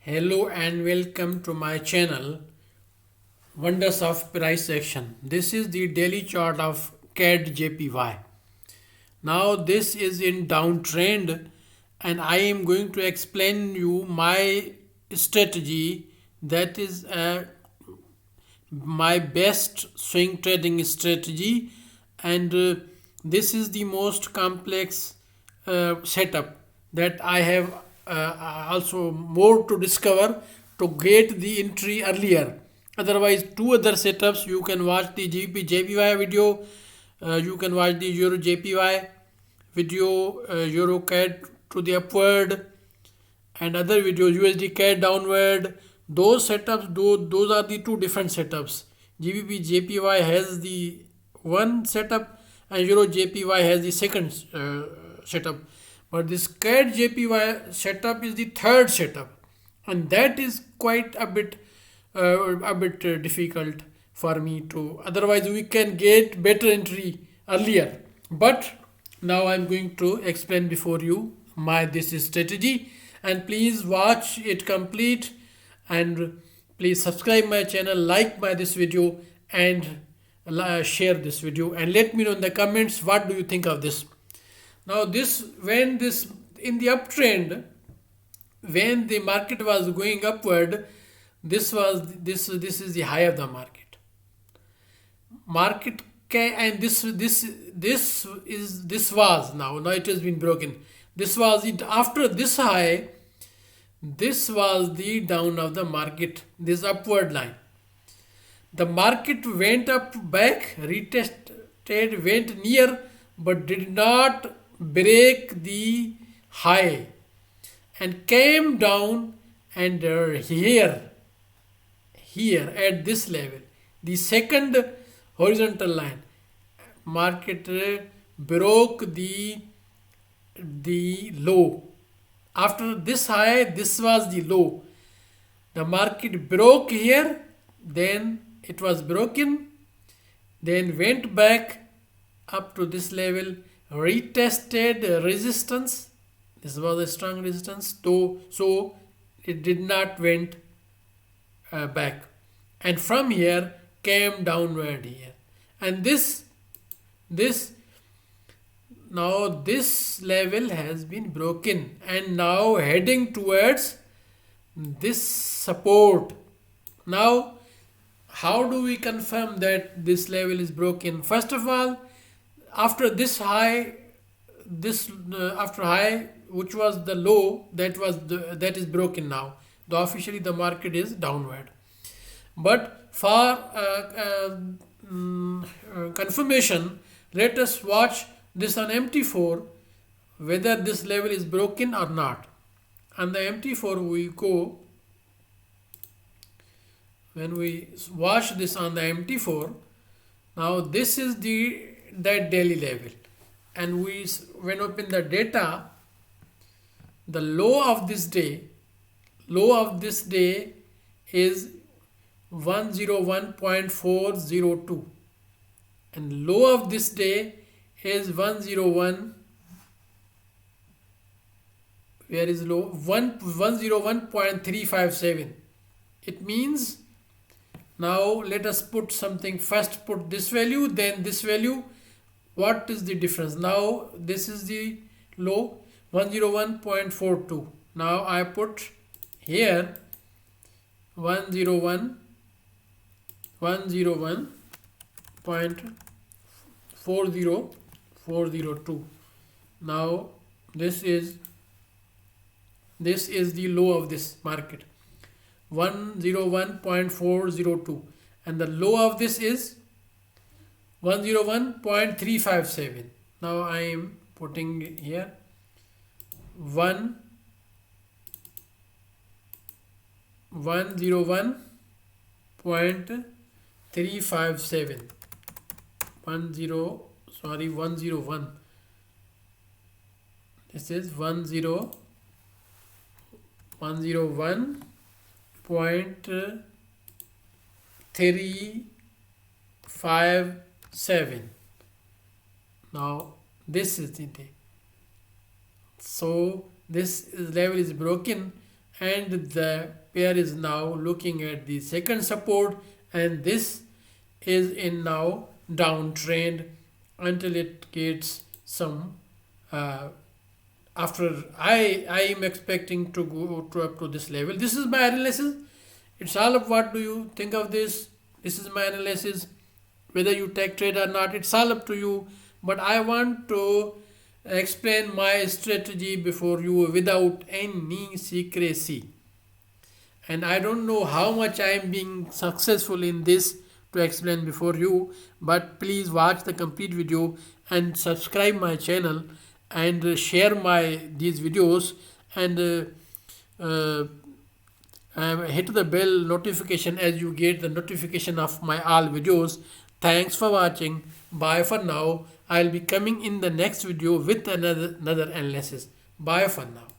Hello and welcome to my channel Wonders of Price Action. This is the daily chart of CADJPY. Now this is in downtrend and I am going to explain you my strategy that is my best swing trading strategy, and this is the most complex setup that I have also more to discover to get the entry earlier. Otherwise, two other setups you can watch the JPY video, you can watch the Euro JPY video, Euro CAD to the upward, and other videos USD CAD downward. Those setups, those are the two different setups. GBP JPY has the one setup and Euro JPY has the second setup, but this CAD JPY setup is the third setup, and that is quite a bit difficult for me to. Otherwise we can get better entry earlier, but now I'm going to explain before you my this strategy, and please watch it complete, and please subscribe my channel, like my this video, and share this video, and let me know in the comments what do you think of this. Now this, when this in the uptrend, when the market was going upward, this is the high of the market and this was now it has been broken. This was it. After this high, this was the down of the market, this upward line. The market went up back, retested, went near, but did not break the high and came down, and here at this level, the second horizontal line, market broke the low. After this high, this was the low. The market broke here, then it was broken, then went back up to this level, retested resistance. This was a strong resistance, so it did not went back, and from here came downward here, and this now this level has been broken and now heading towards this support. Now how do we confirm that this level is broken? First of all, after this high, after high which was the low, that is broken now. Officially the market is downward, but for confirmation, let us watch this on MT4 whether this level is broken or not. On the MT4 we go, when we watch this on the MT4, now this is that daily level, and when open the data, the low of this day is 101.402, and low of this day is 101. Where is low? 101.357. It means, now let us put something. First put this value, then this value. What is the difference? Now this is the low, 101.42. now I put here 101.402. now this is the low of this market, 101.402, and the low of this is 101.357. now I am putting here 101.357. 101. This is 101.357. now this is the day. So this level is broken. and the pair is now looking at the second support, and this is in now downtrend until it gets some uh, after I am expecting to go to up to this level. This is my analysis. It's all of what do you think of this. This is my analysis. Whether you take trade or not, it's all up to you, but I want to explain my strategy before you without any secrecy. And I don't know how much I am being successful in this to explain before you, but please watch the complete video and subscribe my channel and share my these videos, and hit the bell notification as you get the notification of my all videos. Thanks for watching. Bye for now. I'll be coming in the next video with another analysis. Bye for now.